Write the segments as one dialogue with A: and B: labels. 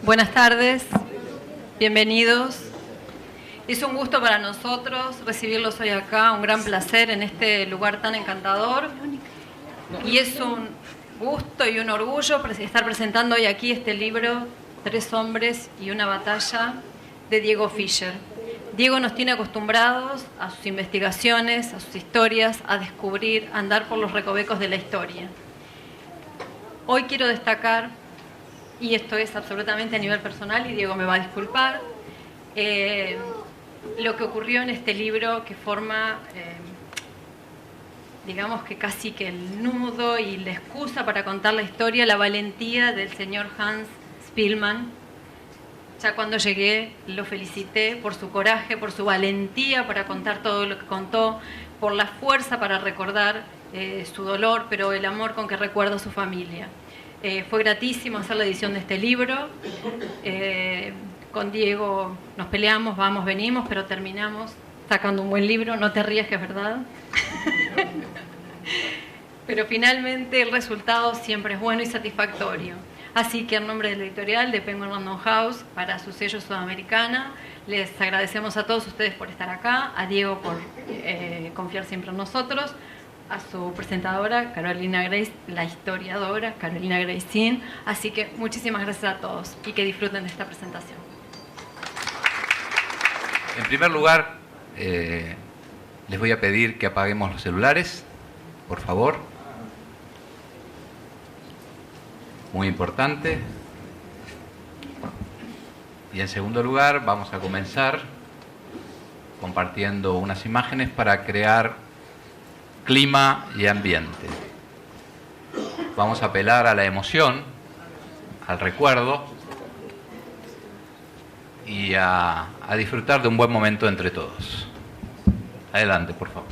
A: Buenas tardes, bienvenidos. Es un gusto para nosotros recibirlos hoy acá, un gran placer en este lugar tan encantador. Y es un gusto y un orgullo estar presentando hoy aquí este libro, Tres hombres y una batalla, de Diego Fischer. Diego nos tiene acostumbrados a sus investigaciones, a sus historias, a descubrir, a andar por los recovecos de la historia. Hoy quiero destacar, y esto es absolutamente a nivel personal, y Diego me va a disculpar, lo que ocurrió en este libro que forma, digamos que casi que el nudo y la excusa para contar la historia, la valentía del señor Hans Spielmann. Ya cuando llegué lo felicité por su coraje, por su valentía para contar todo lo que contó, por la fuerza para recordar su dolor, pero el amor con que recuerda a su familia. Fue gratísimo hacer la edición de este libro. Con Diego nos peleamos, vamos, venimos, pero terminamos sacando un buen libro. No te rías, que es verdad. Pero finalmente el resultado siempre es bueno y satisfactorio. Así que en nombre de la editorial de Penguin Random House, para su sello Sudamericana, les agradecemos a todos ustedes por estar acá, a Diego por confiar siempre en nosotros, a su presentadora, Carolina Grace, la historiadora, Carolina Grace. Así que muchísimas gracias a todos y que disfruten de esta presentación.
B: En primer lugar, les voy a pedir que apaguemos los celulares, por favor. Muy importante. Y en segundo lugar, vamos a comenzar compartiendo unas imágenes para crear clima y ambiente. Vamos a apelar a la emoción, al recuerdo y a disfrutar de un buen momento entre todos. Adelante, por favor.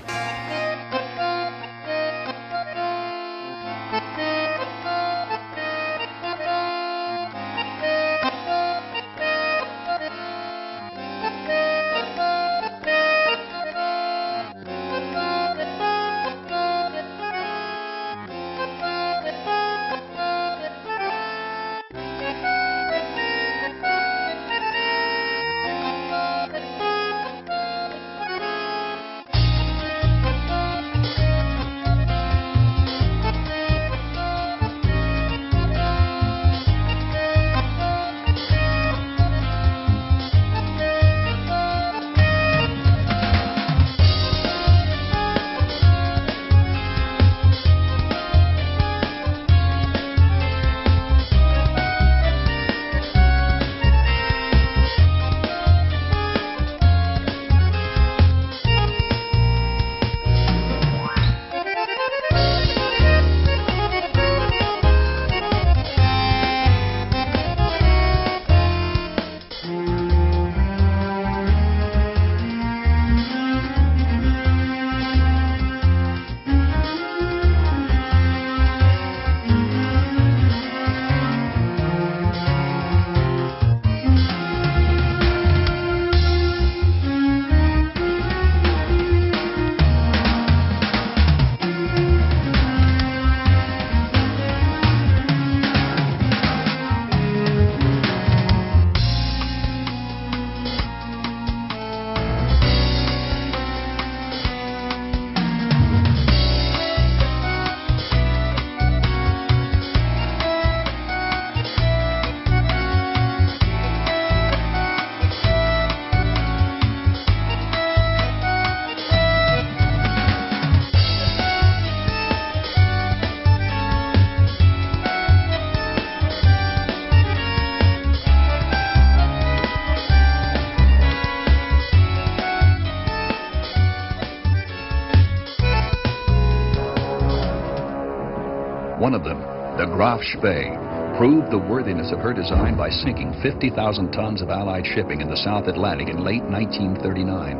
C: One of them, the Graf Spee, proved the worthiness of her design by sinking 50,000 tons of Allied shipping in the South Atlantic in late 1939.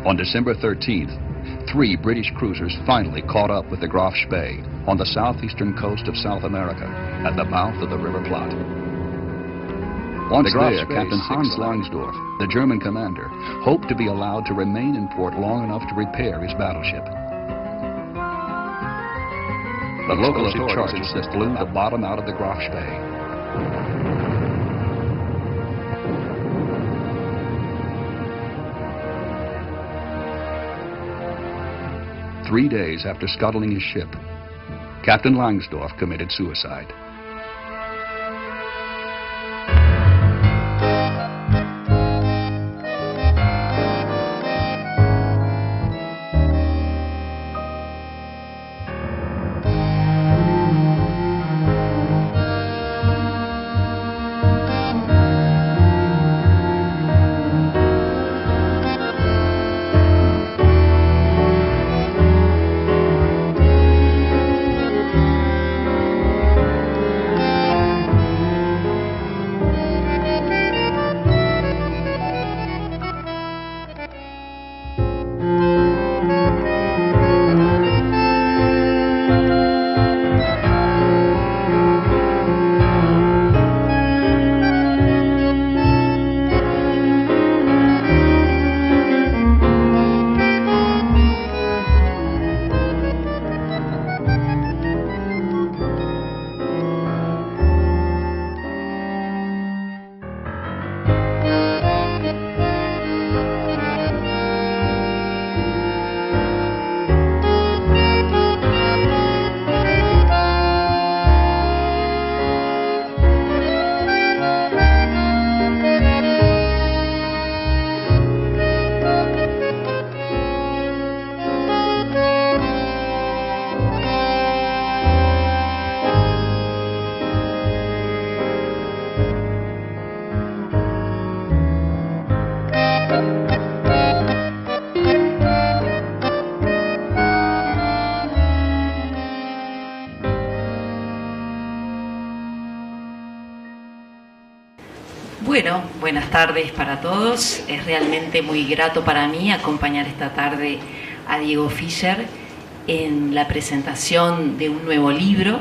C: On December 13th, 3 British cruisers finally caught up with the Graf Spee on the southeastern coast of South America at the mouth of the River Plate. Once there, Captain Hans Langsdorff, the German commander, hoped to be allowed to remain in port long enough to repair his battleship. But local authorities flew the bottom out of the Graf Spee. Three days after scuttling his ship, Captain Langsdorff committed suicide.
D: Bueno, buenas tardes para todos. Es realmente muy grato para mí acompañar esta tarde a Diego Fischer en la presentación de un nuevo libro.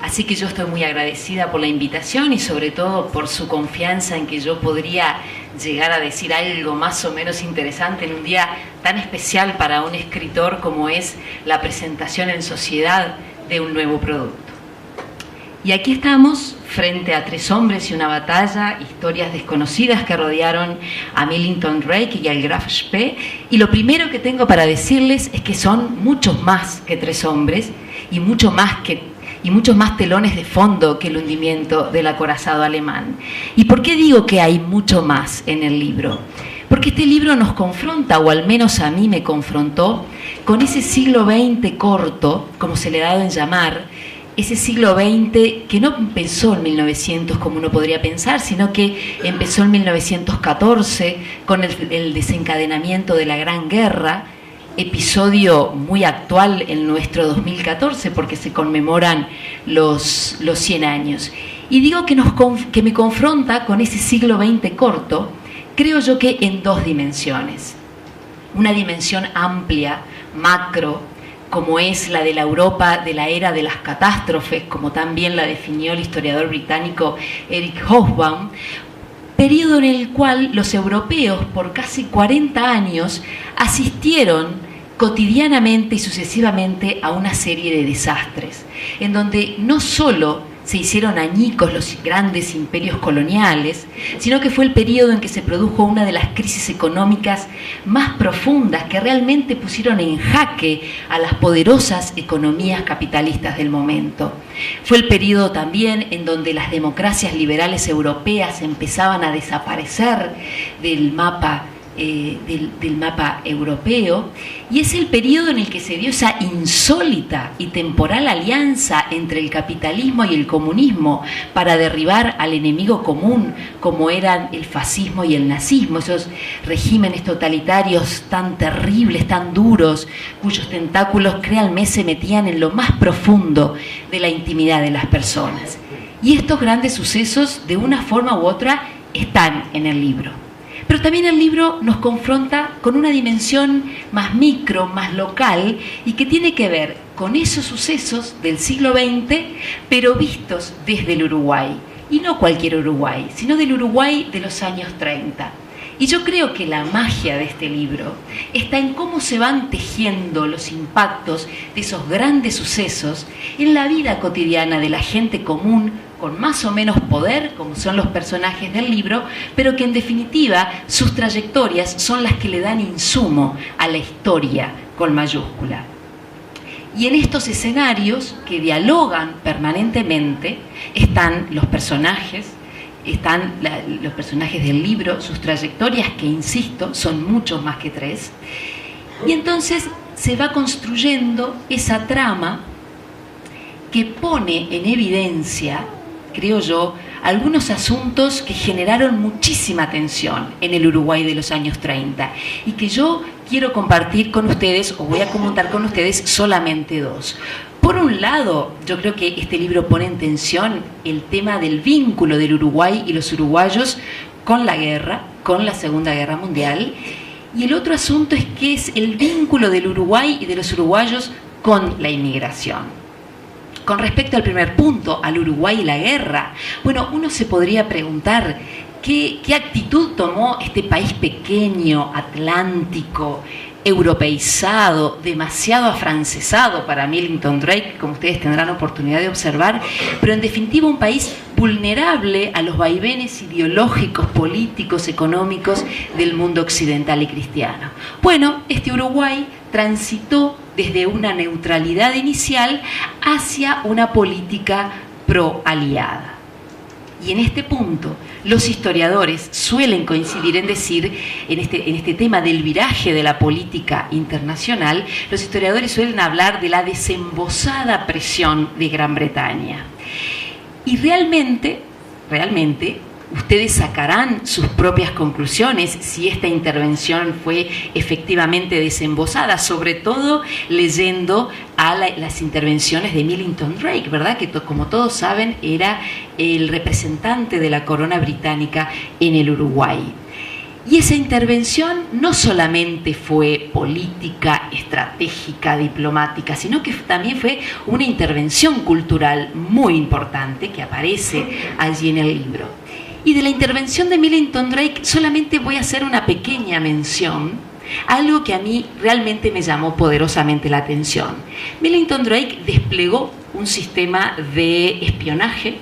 D: Así que yo estoy muy agradecida por la invitación y sobre todo por su confianza en que yo podría llegar a decir algo más o menos interesante en un día tan especial para un escritor como es la presentación en sociedad de un nuevo producto. Y aquí estamos frente a Tres hombres y una batalla, historias desconocidas que rodearon a Millington Drake y al Graf Spee. Y lo primero que tengo para decirles es que son muchos más que Tres hombres y muchos más telones de fondo que el hundimiento del acorazado alemán. ¿Y por qué digo que hay mucho más en el libro? Porque este libro nos confronta, o al menos a mí me confrontó, con ese siglo XX corto, como se le ha dado en llamar, ese siglo XX que no empezó en 1900 como uno podría pensar, sino que empezó en 1914 con el desencadenamiento de la Gran Guerra, episodio muy actual en nuestro 2014 porque se conmemoran los 100 años. Y digo que me confronta con ese siglo XX corto, creo yo que en dos dimensiones. Una dimensión amplia, macro, como es la de la Europa de la era de las catástrofes, como también la definió el historiador británico Eric Hobsbawm, periodo en el cual los europeos por casi 40 años asistieron cotidianamente y sucesivamente a una serie de desastres, en donde no solo se hicieron añicos los grandes imperios coloniales, sino que fue el periodo en que se produjo una de las crisis económicas más profundas que realmente pusieron en jaque a las poderosas economías capitalistas del momento. Fue el periodo también en donde las democracias liberales europeas empezaban a desaparecer del mapa europeo, y es el periodo en el que se dio esa insólita y temporal alianza entre el capitalismo y el comunismo para derribar al enemigo común como eran el fascismo y el nazismo, esos regímenes totalitarios tan terribles, tan duros, cuyos tentáculos, créanme, se metían en lo más profundo de la intimidad de las personas. Y estos grandes sucesos, de una forma u otra, están en el libro. Pero también el libro nos confronta con una dimensión más micro, más local, y que tiene que ver con esos sucesos del siglo XX, pero vistos desde el Uruguay. Y no cualquier Uruguay, sino del Uruguay de los años 30. Y yo creo que la magia de este libro está en cómo se van tejiendo los impactos de esos grandes sucesos en la vida cotidiana de la gente común, con más o menos poder, como son los personajes del libro, pero que en definitiva sus trayectorias son las que le dan insumo a la historia con mayúscula. Y en estos escenarios que dialogan permanentemente están los personajes del libro, sus trayectorias, que insisto, son muchos más que 3, y entonces se va construyendo esa trama que pone en evidencia, creo yo, algunos asuntos que generaron muchísima tensión en el Uruguay de los años 30 y que yo quiero compartir con ustedes, o voy a comentar con ustedes solamente 2. Por un lado, yo creo que este libro pone en tensión el tema del vínculo del Uruguay y los uruguayos con la guerra, con la Segunda Guerra Mundial, y el otro asunto es que es el vínculo del Uruguay y de los uruguayos con la inmigración. Con respecto al primer punto, al Uruguay y la guerra, bueno, uno se podría preguntar qué actitud tomó este país pequeño, atlántico, europeizado, demasiado afrancesado para Millington Drake, como ustedes tendrán oportunidad de observar, pero en definitiva un país vulnerable a los vaivenes ideológicos, políticos, económicos del mundo occidental y cristiano. Bueno, este Uruguay transitó desde una neutralidad inicial hacia una política pro-aliada. Y en este punto, los historiadores suelen coincidir en decir, en este tema del viraje de la política internacional, los historiadores suelen hablar de la desembosada presión de Gran Bretaña. Y realmente, ustedes sacarán sus propias conclusiones si esta intervención fue efectivamente desembosada, sobre todo leyendo a las intervenciones de Millington Drake, ¿verdad? Que como todos saben era el representante de la corona británica en el Uruguay. Y esa intervención no solamente fue política, estratégica, diplomática, sino que también fue una intervención cultural muy importante que aparece allí en el libro. Y de la intervención de Millington Drake solamente voy a hacer una pequeña mención, algo que a mí realmente me llamó poderosamente la atención. Millington Drake desplegó un sistema de espionaje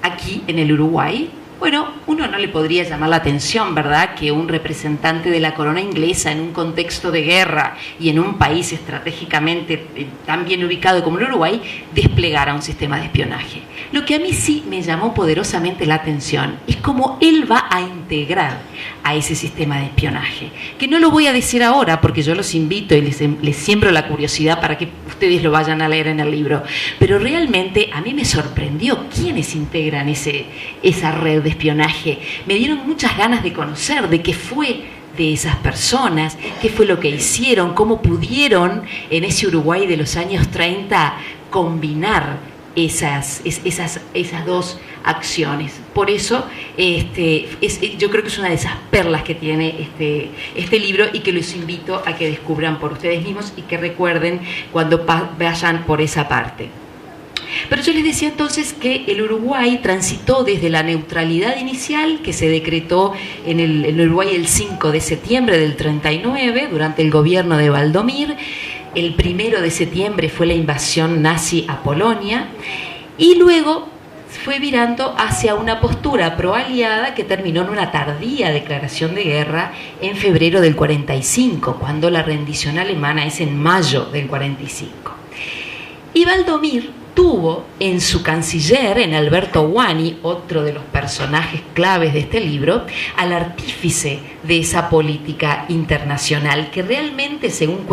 D: aquí en el Uruguay. Bueno, uno no le podría llamar la atención, ¿verdad?, que un representante de la corona inglesa en un contexto de guerra y en un país estratégicamente tan bien ubicado como el Uruguay desplegara un sistema de espionaje. Lo que a mí sí me llamó poderosamente la atención es cómo él va a integrar a ese sistema de espionaje, que no lo voy a decir ahora porque yo los invito y les siembro la curiosidad para que ustedes lo vayan a leer en el libro, pero realmente a mí me sorprendió quiénes integran esa red de espionaje. Me dieron muchas ganas de conocer de qué fue de esas personas, qué fue lo que hicieron, cómo pudieron en ese Uruguay de los años 30 combinar esas dos acciones. Por eso yo creo que es una de esas perlas que tiene este libro y que los invito a que descubran por ustedes mismos y que recuerden cuando vayan por esa parte. Pero yo les decía entonces que el Uruguay transitó desde la neutralidad inicial que se decretó en el Uruguay el 5 de septiembre del 39 durante el gobierno de Valdomir. El 1 de septiembre fue la invasión nazi a Polonia y luego fue virando hacia una postura proaliada que terminó en una tardía declaración de guerra en febrero del 45, cuando la rendición alemana es en mayo del 45. Y Valdomir tuvo en su canciller, en Alberto Guani, otro de los personajes claves de este libro, al artífice de esa política internacional que realmente, según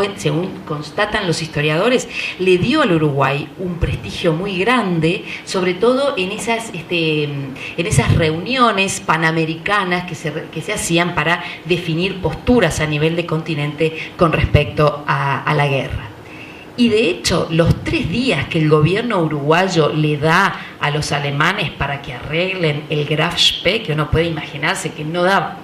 D: constatan los historiadores, le dio al Uruguay un prestigio muy grande, sobre todo en esas reuniones panamericanas que se hacían para definir posturas a nivel de continente con respecto a la guerra. Y de hecho, los 3 días que el gobierno uruguayo le da a los alemanes para que arreglen el Graf Spee, que uno puede imaginarse que no era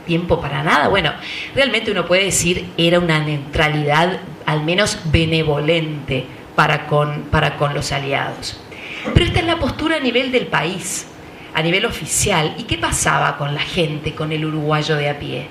D: tiempo para nada, bueno, realmente uno puede decir era una neutralidad al menos benevolente para con los aliados. Pero esta es la postura a nivel del país. a nivel oficial. ¿Y qué pasaba con la gente, con el uruguayo de a pie?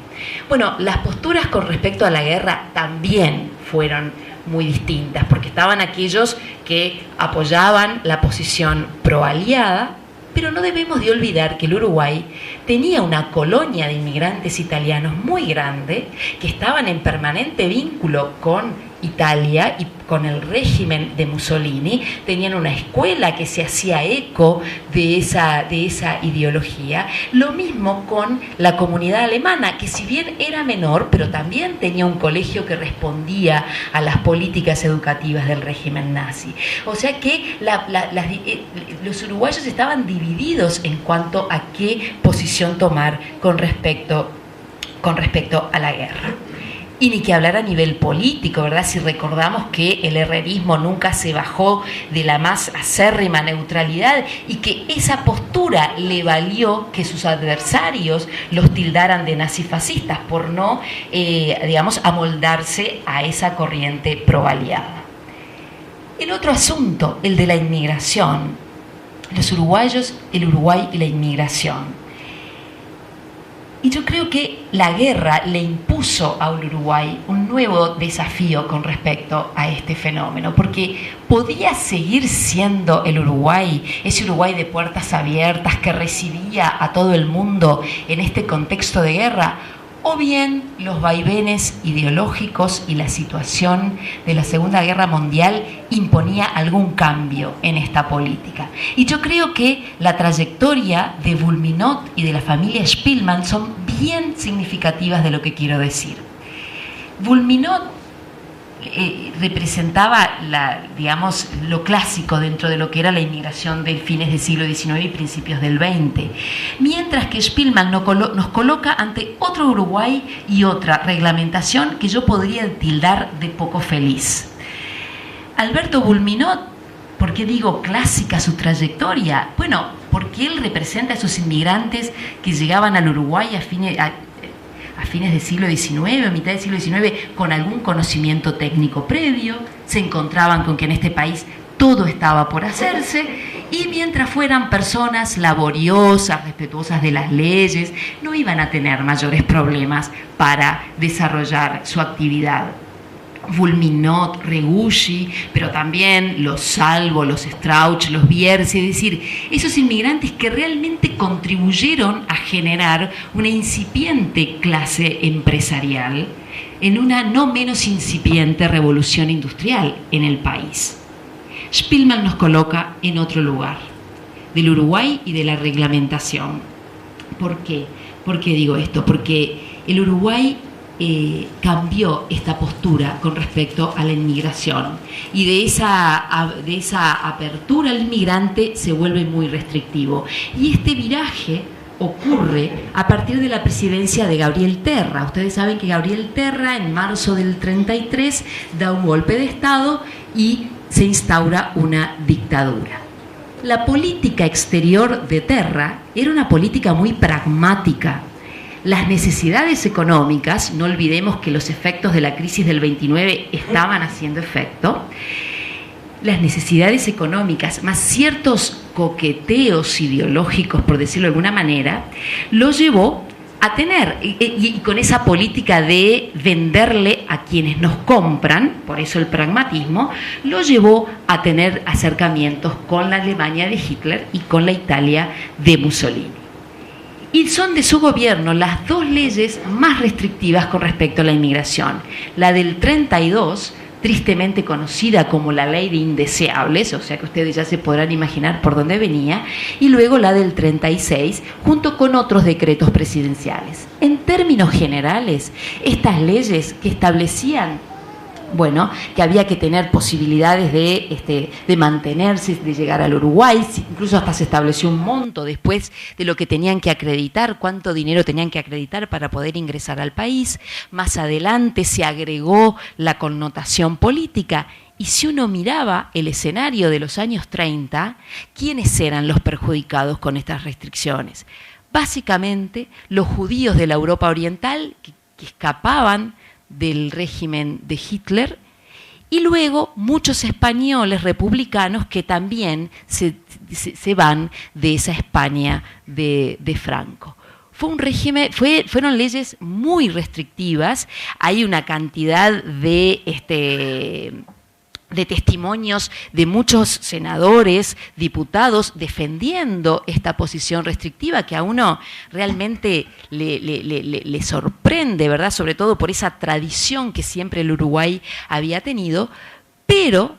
D: Bueno, las posturas con respecto a la guerra también fueron muy distintas, porque estaban aquellos que apoyaban la posición proaliada, pero no debemos de olvidar que el Uruguay tenía una colonia de inmigrantes italianos muy grande que estaban en permanente vínculo con Italia y con el régimen de Mussolini. Tenían una escuela que se hacía eco de esa ideología. Lo mismo con la comunidad alemana, que si bien era menor, pero también tenía un colegio que respondía a las políticas educativas del régimen nazi. O sea que los uruguayos estaban divididos en cuanto a qué posición tomar con respecto a la guerra. Y ni que hablar a nivel político, ¿verdad? Si recordamos que el herrerismo nunca se bajó de la más acérrima neutralidad y que esa postura le valió que sus adversarios los tildaran de nazifascistas por no, amoldarse a esa corriente proaliada. El otro asunto, el de la inmigración. Los uruguayos, el Uruguay y la inmigración. Y yo creo que la guerra le impuso al Uruguay un nuevo desafío con respecto a este fenómeno, porque podía seguir siendo el Uruguay, ese Uruguay de puertas abiertas que recibía a todo el mundo en este contexto de guerra, o bien los vaivenes ideológicos y la situación de la Segunda Guerra Mundial imponía algún cambio en esta política. Y yo creo que la trayectoria de Bulminot y de la familia Spillmann son bien significativas de lo que quiero decir. Bulminot representaba lo clásico dentro de lo que era la inmigración de fines del siglo XIX y principios del XX, mientras que Spillmann nos coloca ante otro Uruguay y otra reglamentación que yo podría tildar de poco feliz. Alberto Bulminot, ¿por qué digo clásica su trayectoria? Bueno, porque él representa a esos inmigrantes que llegaban al Uruguay a fines del siglo XIX o mitad del siglo XIX con algún conocimiento técnico previo, se encontraban con que en este país todo estaba por hacerse y mientras fueran personas laboriosas, respetuosas de las leyes, no iban a tener mayores problemas para desarrollar su actividad. Bulminot, Regusci, pero también los Salvo, los Strauch, los Bierzi, es decir, esos inmigrantes que realmente contribuyeron a generar una incipiente clase empresarial en una no menos incipiente revolución industrial en el país. Spillmann nos coloca en otro lugar, del Uruguay y de la reglamentación. ¿Por qué? ¿Por qué digo esto? Porque el Uruguay cambió esta postura con respecto a la inmigración y de esa apertura al inmigrante se vuelve muy restrictivo. Y este viraje ocurre a partir de la presidencia de Gabriel Terra. Ustedes saben que Gabriel Terra en marzo del 33 da un golpe de Estado y se instaura una dictadura. La política exterior de Terra era una política muy pragmática. Las necesidades económicas, no olvidemos que los efectos de la crisis del 29 estaban haciendo efecto, las necesidades económicas más ciertos coqueteos ideológicos, por decirlo de alguna manera, lo llevó a tener, y con esa política de venderle a quienes nos compran, por eso el pragmatismo, lo llevó a tener acercamientos con la Alemania de Hitler y con la Italia de Mussolini. Y son de su gobierno las dos leyes más restrictivas con respecto a la inmigración. La del 32, tristemente conocida como la ley de indeseables, o sea que ustedes ya se podrán imaginar por dónde venía, y luego la del 36, junto con otros decretos presidenciales. En términos generales, estas leyes que establecían que había que tener posibilidades de mantenerse, de llegar al Uruguay, incluso hasta se estableció un monto después de lo que tenían que acreditar, cuánto dinero tenían que acreditar para poder ingresar al país. Más adelante se agregó la connotación política. Y si uno miraba el escenario de los años 30, ¿quiénes eran los perjudicados con estas restricciones? Básicamente, los judíos de la Europa Oriental que escapaban del régimen de Hitler Y luego muchos españoles republicanos que también se van de esa España de Franco. Fue un régimen, fueron leyes muy restrictivas. Hay una cantidad de testimonios de muchos senadores, diputados, defendiendo esta posición restrictiva que a uno realmente le sorprende, ¿verdad? Sobre todo por esa tradición que siempre el Uruguay había tenido, pero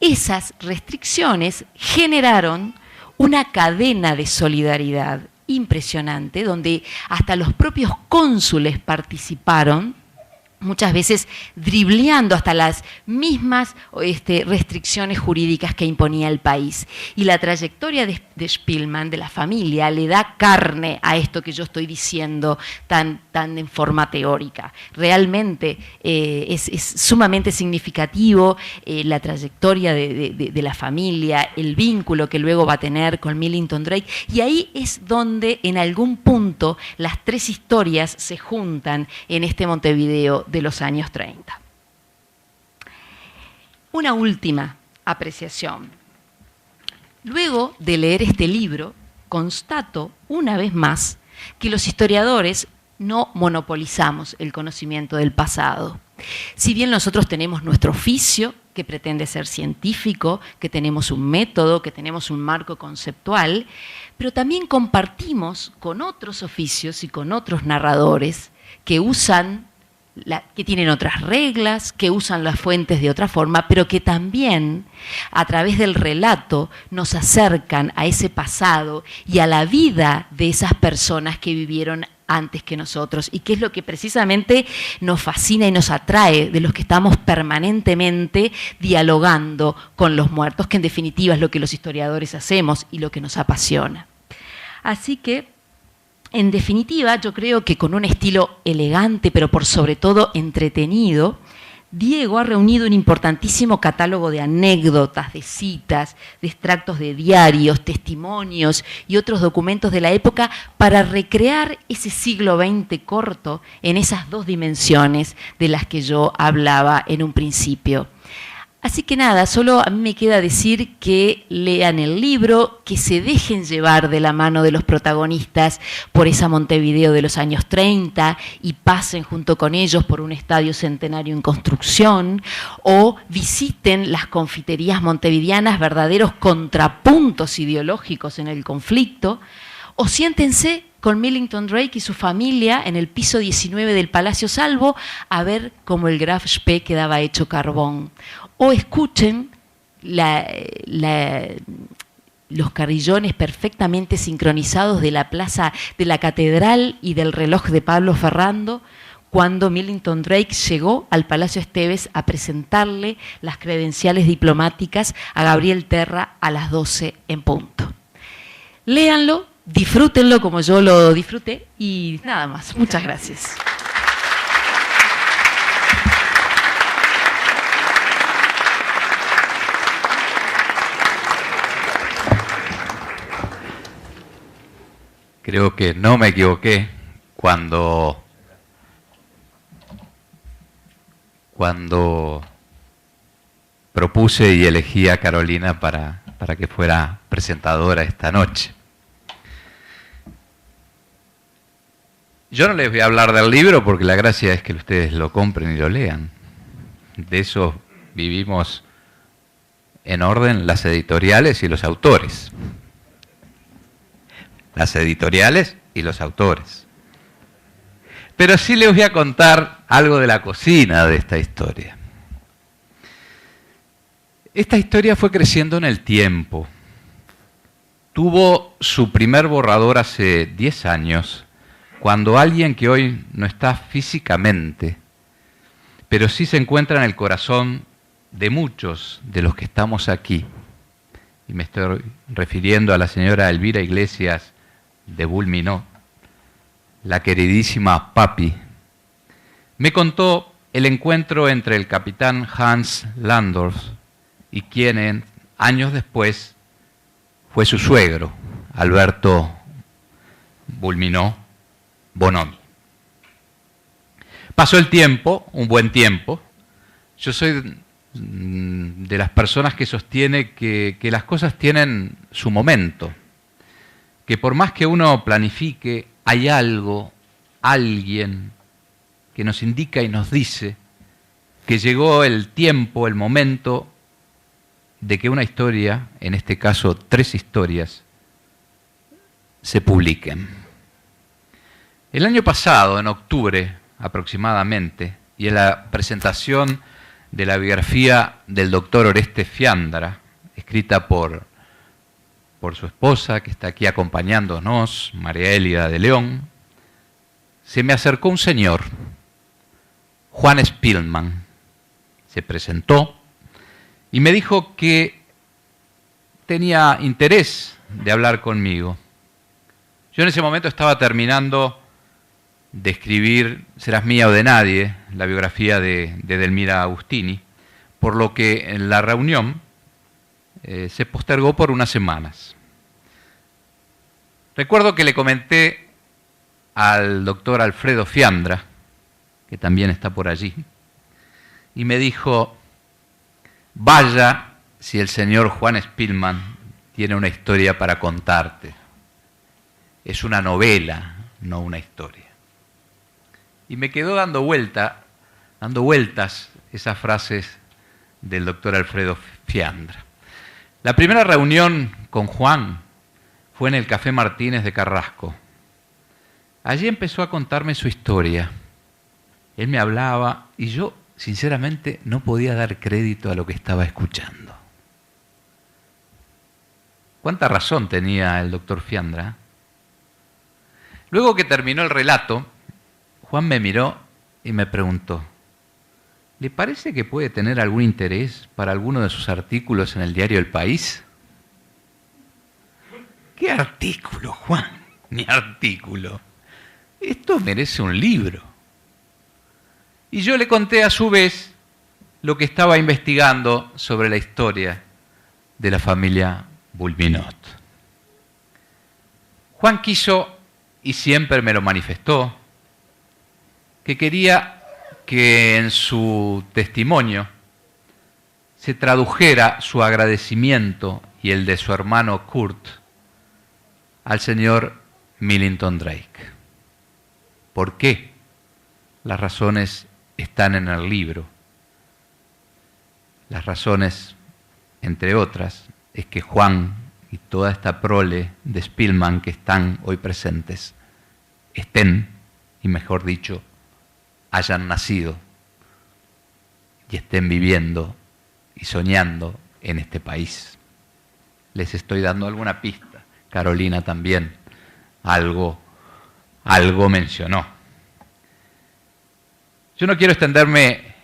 D: esas restricciones generaron una cadena de solidaridad impresionante, donde hasta los propios cónsules participaron, muchas veces dribleando hasta las mismas restricciones jurídicas que imponía el país. Y la trayectoria de Spillman, de la familia, le da carne a esto que yo estoy diciendo tan en forma teórica. Realmente es sumamente significativo la trayectoria de la familia, el vínculo que luego va a tener con Millington Drake, y ahí es donde en algún punto las tres historias se juntan en este Montevideo de los años 30. Una última apreciación. Luego de leer este libro, constato una vez más que los historiadores no monopolizamos el conocimiento del pasado. Si bien nosotros tenemos nuestro oficio, que pretende ser científico, que tenemos un método, que tenemos un marco conceptual, pero también compartimos con otros oficios y con otros narradores que tienen otras reglas, que usan las fuentes de otra forma, pero que también a través del relato nos acercan a ese pasado y a la vida de esas personas que vivieron antes que nosotros, y que es lo que precisamente nos fascina y nos atrae de los que estamos permanentemente dialogando con los muertos, que en definitiva es lo que los historiadores hacemos y lo que nos apasiona. Así que, en definitiva, yo creo que con un estilo elegante, pero por sobre todo entretenido, Diego ha reunido un importantísimo catálogo de anécdotas, de citas, de extractos de diarios, testimonios y otros documentos de la época para recrear ese siglo XX corto en esas dos dimensiones de las que yo hablaba en un principio. Así que nada, solo a mí me queda decir que lean el libro, que se dejen llevar de la mano de los protagonistas por esa Montevideo de los años 30 y pasen junto con ellos por un estadio centenario en construcción, o visiten las confiterías montevideanas, verdaderos contrapuntos ideológicos en el conflicto, o siéntense con Millington Drake y su familia en el piso 19 del Palacio Salvo a ver cómo el Graf Spee quedaba hecho carbón. O escuchen los carrillones perfectamente sincronizados de la plaza de la Catedral y del reloj de Pablo Ferrando cuando Millington Drake llegó al Palacio Esteves a presentarle las credenciales diplomáticas a Gabriel Terra a las 12 en punto. Léanlo, disfrútenlo como yo lo disfruté y nada más. Muchas gracias.
B: Creo que no me equivoqué cuando propuse y elegí a Carolina para que fuera presentadora esta noche. Yo no les voy a hablar del libro porque la gracia es que ustedes lo compren y lo lean. De eso vivimos en orden las editoriales y los autores. Las editoriales y los autores. Pero sí les voy a contar algo de la cocina de esta historia. Esta historia fue creciendo en el tiempo. Tuvo su primer borrador hace 10 años, cuando alguien que hoy no está físicamente, pero sí se encuentra en el corazón de muchos de los que estamos aquí, y me estoy refiriendo a la señora Elvira Iglesias de Bulminó, la queridísima Papi, me contó el encuentro entre el capitán Hans Landorf y quien años después fue su suegro, Alberto Bulminó Bonomi. Pasó el tiempo, un buen tiempo, Yo soy de las personas que sostiene que las cosas tienen su momento, que por más que uno planifique, hay algo, alguien que nos indica y nos dice que llegó el tiempo, el momento de que una historia, en este caso 3 historias, se publiquen. El año pasado, en octubre aproximadamente, y en la presentación de la biografía del doctor Oreste Fiandra, escrita por su esposa, que está aquí acompañándonos, María Elida de León, se me acercó un señor, Juan Spillman, se presentó y me dijo que tenía interés de hablar conmigo. Yo en ese momento estaba terminando de escribir Serás mía o de nadie, la biografía de Delmira Agustini, por lo que en la reunión se postergó por unas semanas. Recuerdo que le comenté al doctor Alfredo Fiandra, que también está por allí, y me dijo, vaya si el señor Juan Spillman tiene una historia para contarte. Es una novela, no una historia. Y me quedó dando vueltas esas frases del doctor Alfredo Fiandra. La primera reunión con Juan fue en el Café Martínez de Carrasco. Allí empezó a contarme su historia. Él me hablaba y yo, sinceramente, no podía dar crédito a lo que estaba escuchando. ¿Cuánta razón tenía el doctor Fiandra? Luego que terminó el relato, Juan me miró y me preguntó, ¿le parece que puede tener algún interés para alguno de sus artículos en el diario El País? ¿Qué artículo, Juan? Ni artículo. Esto merece un libro. Y yo le conté a su vez lo que estaba investigando sobre la historia de la familia Bulminot. Juan quiso, y siempre me lo manifestó, que quería que en su testimonio se tradujera su agradecimiento y el de su hermano Kurt al señor Millington Drake. ¿Por qué? Las razones están en el libro. Las razones, entre otras, es que Juan y toda esta prole de Spillman que están hoy presentes estén, y mejor dicho, hayan nacido y estén viviendo y soñando en este país. Les estoy dando alguna pista. Carolina también algo mencionó. Yo no quiero extenderme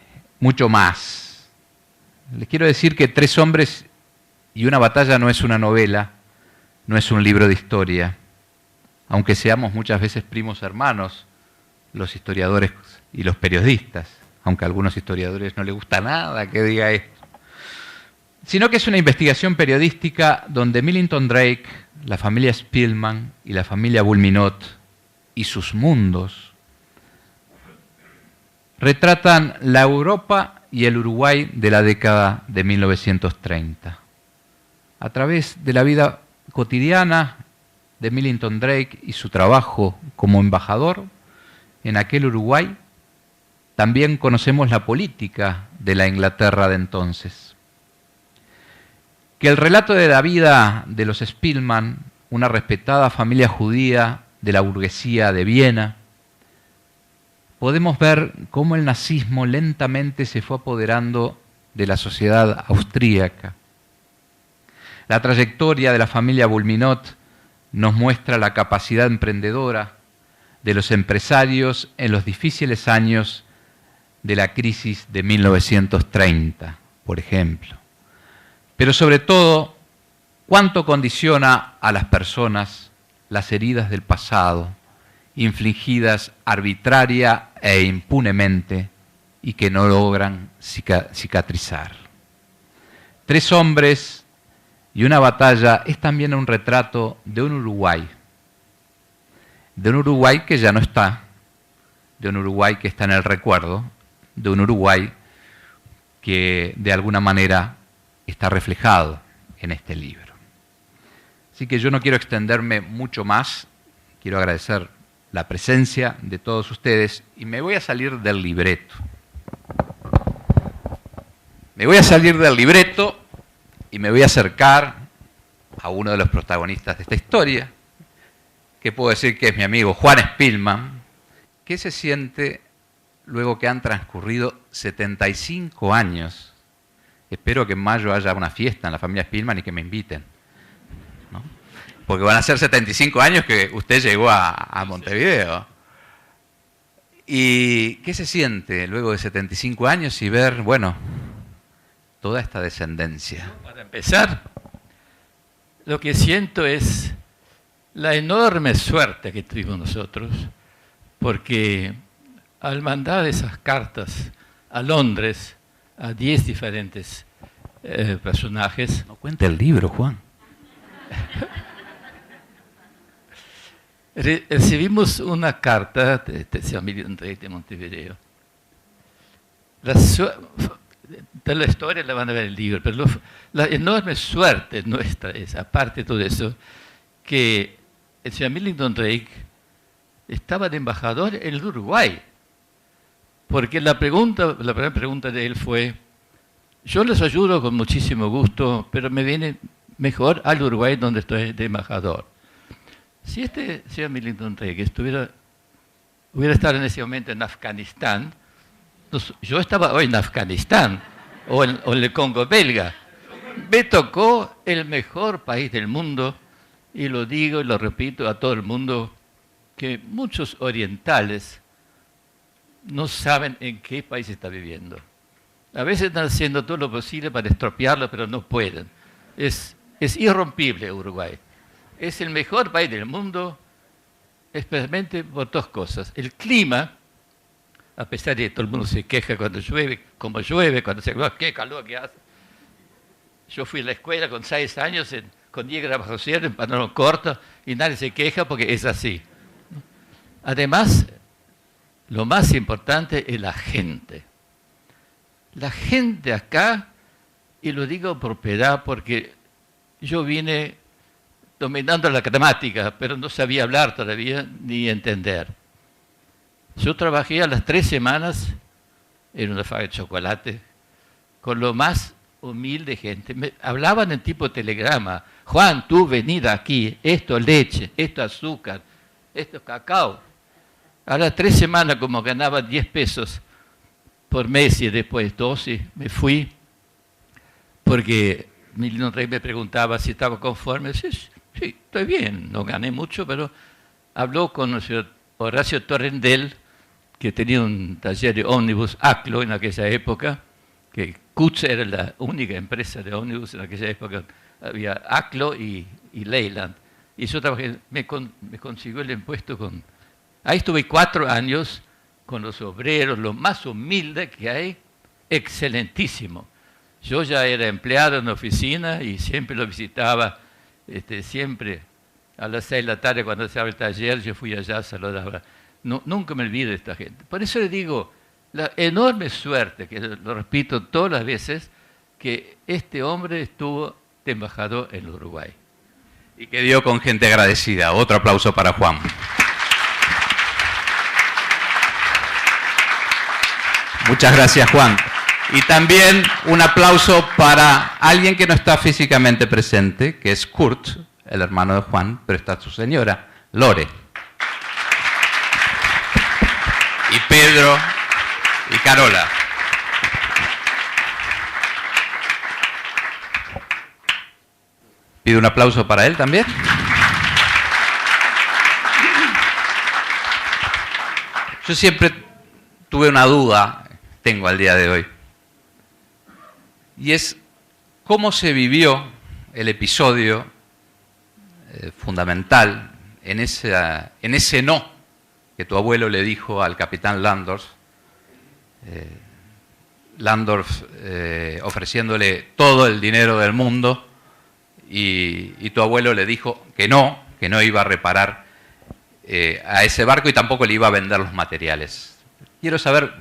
B: mucho más. Les quiero decir que 3 hombres y una batalla no es una novela, no es un libro de historia, aunque seamos muchas veces primos hermanos, los historiadores y los periodistas, aunque a algunos historiadores no les gusta nada que diga esto, sino que es una investigación periodística donde Millington Drake, la familia Spillman y la familia Bulminot y sus mundos retratan la Europa y el Uruguay de la década de 1930. A través de la vida cotidiana de Millington Drake y su trabajo como embajador en aquel Uruguay, también conocemos la política de la Inglaterra de entonces. Que el relato de la vida de los Spillman, una respetada familia judía de la burguesía de Viena, podemos ver cómo el nazismo lentamente se fue apoderando de la sociedad austríaca. La trayectoria de la familia Bulminot nos muestra la capacidad emprendedora de los empresarios en los difíciles años de la crisis de 1930, por ejemplo. Pero sobre todo, cuánto condiciona a las personas las heridas del pasado, infligidas arbitraria e impunemente y que no logran cicatrizar. 3 hombres y una batalla es también un retrato de un Uruguay que ya no está, de un Uruguay que está en el recuerdo, de un Uruguay que de alguna manera está reflejado en este libro. Así que yo no quiero extenderme mucho más, quiero agradecer la presencia de todos ustedes y me voy a salir del libreto. Me voy a salir del libreto y me voy a acercar a uno de los protagonistas de esta historia, que puedo decir que es mi amigo Juan Spillman. ¿Qué se siente luego que han transcurrido 75 años? Espero que en mayo haya una fiesta en la familia Spillman y que me inviten, ¿no? Porque van a ser 75 años que usted llegó a Montevideo. ¿Y qué se siente luego de 75 años y ver, bueno, toda esta descendencia?
E: Para empezar, lo que siento es la enorme suerte que tuvimos nosotros, porque al mandar esas cartas a Londres a 10 diferentes personajes...
B: No cuente el libro, Juan.
E: Recibimos una carta de Emilio Ndrey de Montevideo. De la historia la van a ver en el libro, pero la enorme suerte nuestra es, aparte de todo eso, que el señor Millington Drake estaba de embajador en el Uruguay. Porque la primera pregunta de él fue: yo les ayudo con muchísimo gusto, pero me viene mejor al Uruguay donde estoy de embajador. Si este señor Millington Drake hubiera estado en ese momento en Afganistán, yo estaba hoy en Afganistán o en el Congo belga. Me tocó el mejor país del mundo, y lo digo y lo repito a todo el mundo, que muchos orientales no saben en qué país está viviendo. A veces están haciendo todo lo posible para estropearlo, pero no pueden. Es irrompible Uruguay. Es el mejor país del mundo, especialmente por dos cosas. El clima, a pesar de que todo el mundo se queja cuando llueve, como llueve, cuando se qué calor que hace. Yo fui a la escuela con 6 años, con 10 grados bajo cero, en pantalón corto, y nadie se queja porque es así. Además, lo más importante es la gente. La gente acá, y lo digo por piedad, porque yo vine dominando la gramática, pero no sabía hablar todavía ni entender. Yo trabajé a las 3 semanas en una fábrica de chocolate con lo más humilde gente. Me hablaban en tipo telegrama: Juan, tú venid aquí, esto leche, esto azúcar, esto cacao. A las 3 semanas, como ganaba 10 pesos por mes y después 12, me fui, porque Millington Drake me preguntaba si estaba conforme. Sí, estoy bien, no gané mucho, pero habló con el señor Horacio Torrendel, que tenía un taller de ómnibus, ACLO, en aquella época, que Kutz era la única empresa de ómnibus en aquella época. Había ACLO y Leyland. Y yo trabajé, me consiguió el impuesto con... Ahí estuve 4 años con los obreros, lo más humilde que hay, excelentísimo. Yo ya era empleado en la oficina y siempre lo visitaba, siempre a las 6 de la tarde cuando se abre el taller, yo fui allá a saludar. No, nunca me olvido de esta gente. Por eso le digo, la enorme suerte, que lo repito todas las veces, que este hombre estuvo de embajador en Uruguay.
B: Y que dio con gente agradecida. Otro aplauso para Juan. Muchas gracias, Juan. Y también un aplauso para alguien que no está físicamente presente, que es Kurt, el hermano de Juan, pero está su señora, Lore. Y Pedro y Carola. Pido un aplauso para él también. Yo siempre tuve una duda, tengo al día de hoy, y es cómo se vivió el episodio fundamental en ese no que tu abuelo le dijo al capitán Landorf, ofreciéndole todo el dinero del mundo, y tu abuelo le dijo que no iba a reparar a ese barco y tampoco le iba a vender los materiales. Quiero saber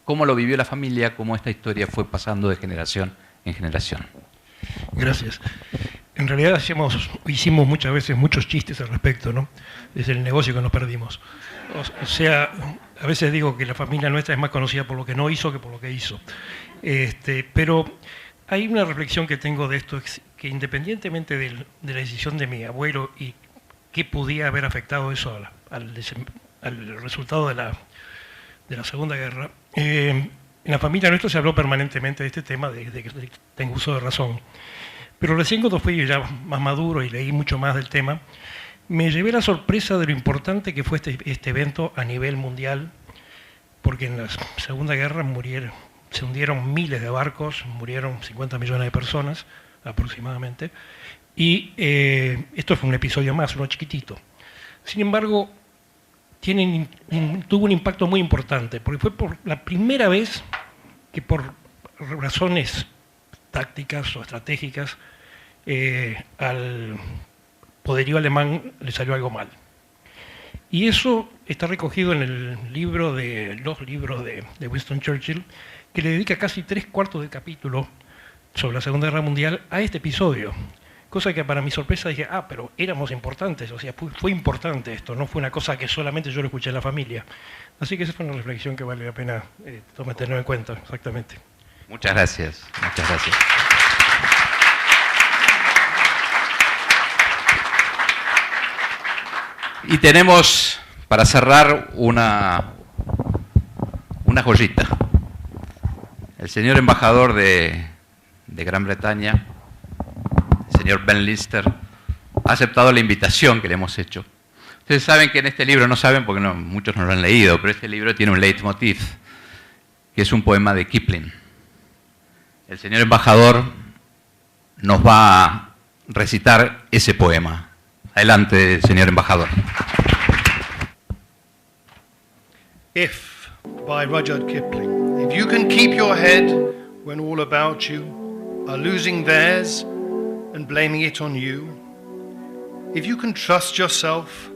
B: cómo lo vivió la familia, cómo esta historia fue pasando de generación en generación.
F: Gracias. En realidad hicimos muchas veces muchos chistes al respecto, ¿no? Desde el negocio que nos perdimos. O sea, a veces digo que la familia nuestra es más conocida por lo que no hizo que por lo que hizo. Pero hay una reflexión que tengo de esto, que independientemente de la decisión de mi abuelo y qué podía haber afectado eso al resultado de la Segunda Guerra, en la familia nuestra se habló permanentemente de este tema desde que tengo uso de razón. Pero recién cuando fui ya más maduro y leí mucho más del tema, me llevé la sorpresa de lo importante que fue este evento a nivel mundial, porque en la Segunda Guerra se hundieron miles de barcos, murieron 50 millones de personas aproximadamente, y esto fue un episodio más, uno chiquitito. Sin embargo, tuvo un impacto muy importante, porque fue por la primera vez que por razones tácticas o estratégicas al poderío alemán le salió algo mal. Y eso está recogido en los libros de Winston Churchill, que le dedica casi 3/4 del capítulo sobre la Segunda Guerra Mundial a este episodio. Cosa que para mi sorpresa dije, pero éramos importantes, o sea, fue importante esto, no fue una cosa que solamente yo lo escuché en la familia. Así que esa fue una reflexión que vale la pena tenerlo en cuenta, exactamente.
B: Muchas gracias, muchas gracias. Y tenemos, para cerrar, una joyita. El señor embajador de Gran Bretaña, el señor Ben Lister, ha aceptado la invitación que le hemos hecho. Ustedes saben que en este libro, no saben porque muchos no lo han leído, pero este libro tiene un leitmotiv, que es un poema de Kipling. El señor embajador nos va a recitar ese poema. Adelante, señor embajador.
G: If, by Rudyard Kipling. If you can keep your head when all about you are losing theirs and blaming it on you, if you can trust yourself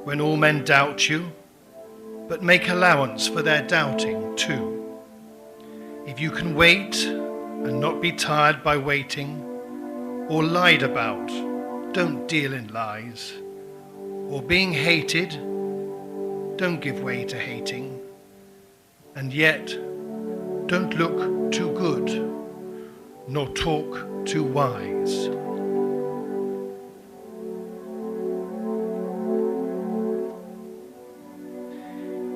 G: when all men doubt you, but make allowance for their doubting too, if you can wait and not be tired by waiting, or lied about, don't deal in lies, or being hated, don't give way to hating, and yet don't look too good, nor talk too wise.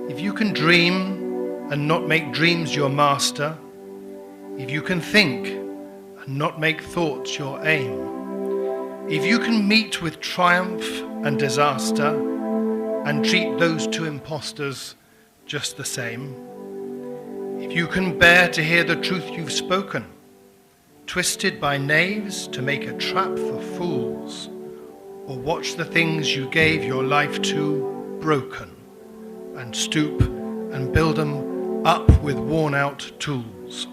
G: If you can dream and not make dreams your master, if you can think and not make thoughts your aim, if you can meet with triumph and disaster and treat those two impostors just the same, if you can bear to hear the truth you've spoken, twisted by knaves to make a trap for fools, or watch the things you gave your life to broken, and stoop and build them up with worn-out tools.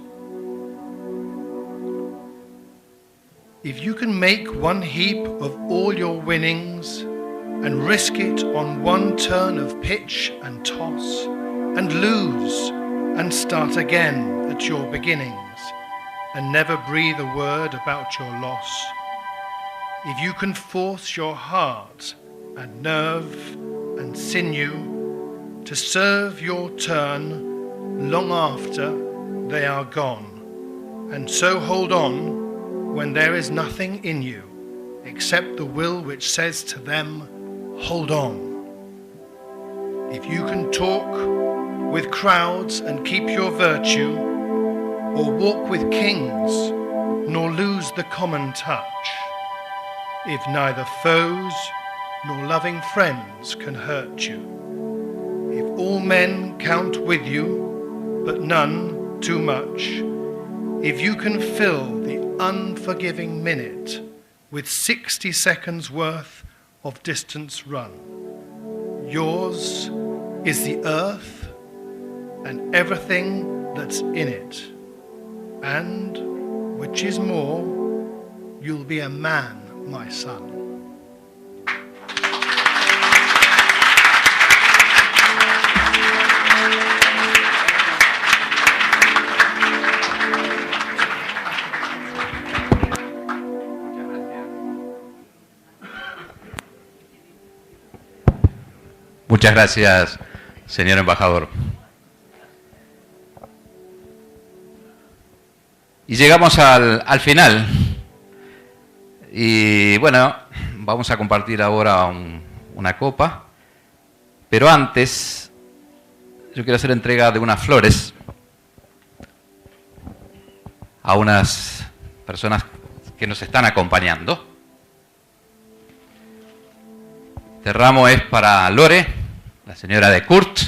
G: If you can make one heap of all your winnings and risk it on one turn of pitch and toss, and lose and start again at your beginnings, and never breathe a word about your loss, if you can force your heart and nerve and sinew to serve your turn long after they are gone, and so hold on when there is nothing in you except the will which says to them, hold on. If you can talk with crowds and keep your virtue, or walk with kings, nor lose the common touch, if neither foes nor loving friends can hurt you, if all men count with you, but none too much, if you can fill the unforgiving minute with 60 seconds worth of distance run, yours is the earth and everything that's in it, and, which is more, you'll be a man, my son.
B: Muchas gracias, señor embajador. Y llegamos al final. Y bueno, vamos a compartir ahora una copa. Pero antes, yo quiero hacer entrega de unas flores a unas personas que nos están acompañando. Este ramo es para Lore, la señora de Kurt.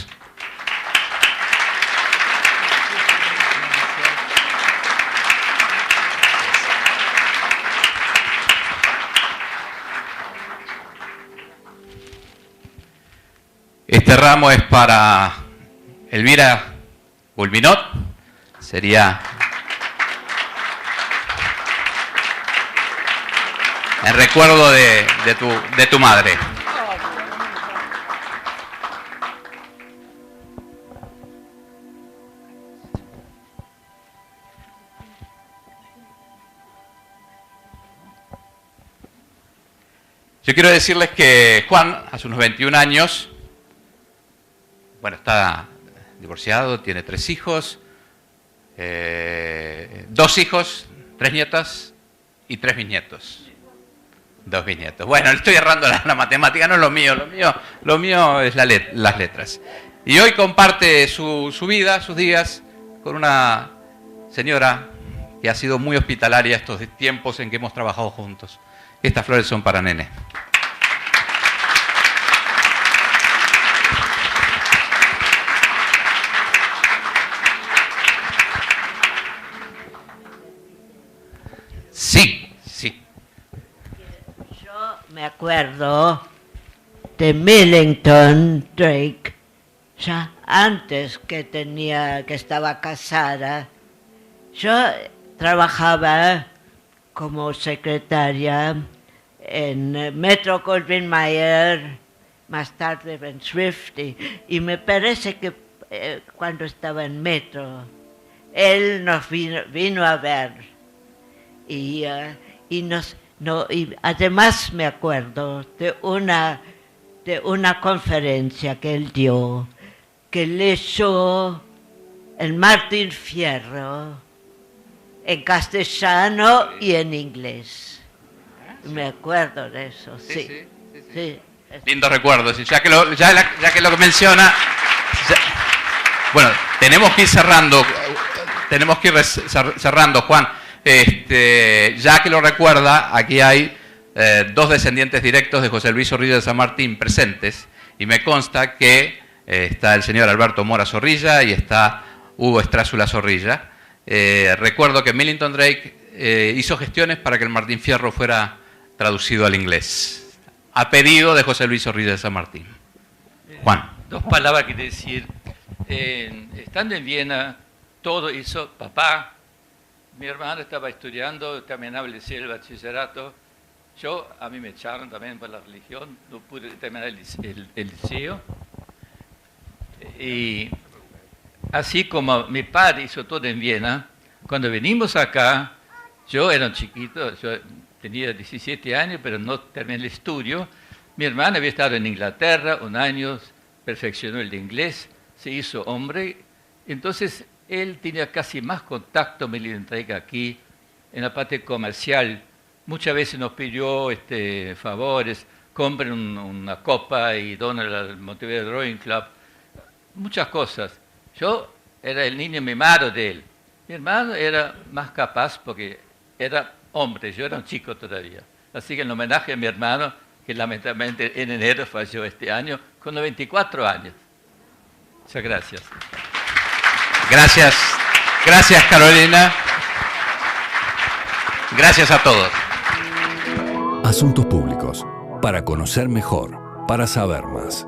B: Este ramo es para Elvira Bulminot, sería en recuerdo de tu madre. Yo quiero decirles que Juan, hace unos 21 años, bueno, está divorciado, tiene 3 hijos, 2 hijos, 3 nietas y 3 bisnietos. 2 bisnietos. Bueno, le estoy errando la matemática, no es lo mío, lo mío es las letras. Y hoy comparte su vida, sus días, con una señora que ha sido muy hospitalaria estos tiempos en que hemos trabajado juntos. Estas flores son para Nene. Sí, sí.
H: Yo me acuerdo de Millington Drake, ya antes que estaba casada. Yo trabajaba como secretaria en Metro Goldwyn Mayer, más tarde en Swift, y me parece que cuando estaba en Metro, él nos vino a ver. Y además me acuerdo de una conferencia que él dio, que leyó el Martín Fierro en castellano y en inglés. Me acuerdo de eso, sí.
B: Lindo recuerdo, ya que lo menciona. Bueno, tenemos que ir cerrando, Juan. Ya que lo recuerda, aquí hay 2 descendientes directos de José Luis Zorrilla de San Martín presentes, y me consta que está el señor Alberto Mora Zorrilla y está Hugo Estrázula Zorrilla. Recuerdo que Millington Drake hizo gestiones para que el Martín Fierro fuera traducido al inglés, a pedido de José Luis Zorrilla de San Martín. Juan.
E: 2 palabras que decir. Estando en Viena, todo hizo papá. Mi hermano estaba estudiando, terminaba el liceo, el bachillerato. A mí me echaron también por la religión, no pude terminar el liceo. Y así como mi padre hizo todo en Viena, cuando venimos acá, yo era un chiquito, yo tenía 17 años, pero no terminé el estudio. Mi hermano había estado en Inglaterra 1 año, perfeccionó el inglés, se hizo hombre. Entonces, él tenía casi más contacto Millington aquí, en la parte comercial. Muchas veces nos pidió favores, compren una copa y donen al Montevideo Drawing Club. Muchas cosas. Yo era el niño mimado de él. Mi hermano era más capaz porque era hombre, yo era un chico todavía. Así que en homenaje a mi hermano, que lamentablemente en enero falleció este año, con 94 años. Muchas gracias.
B: Gracias Carolina. Gracias a todos.
I: Asuntos públicos, para conocer mejor, para saber más.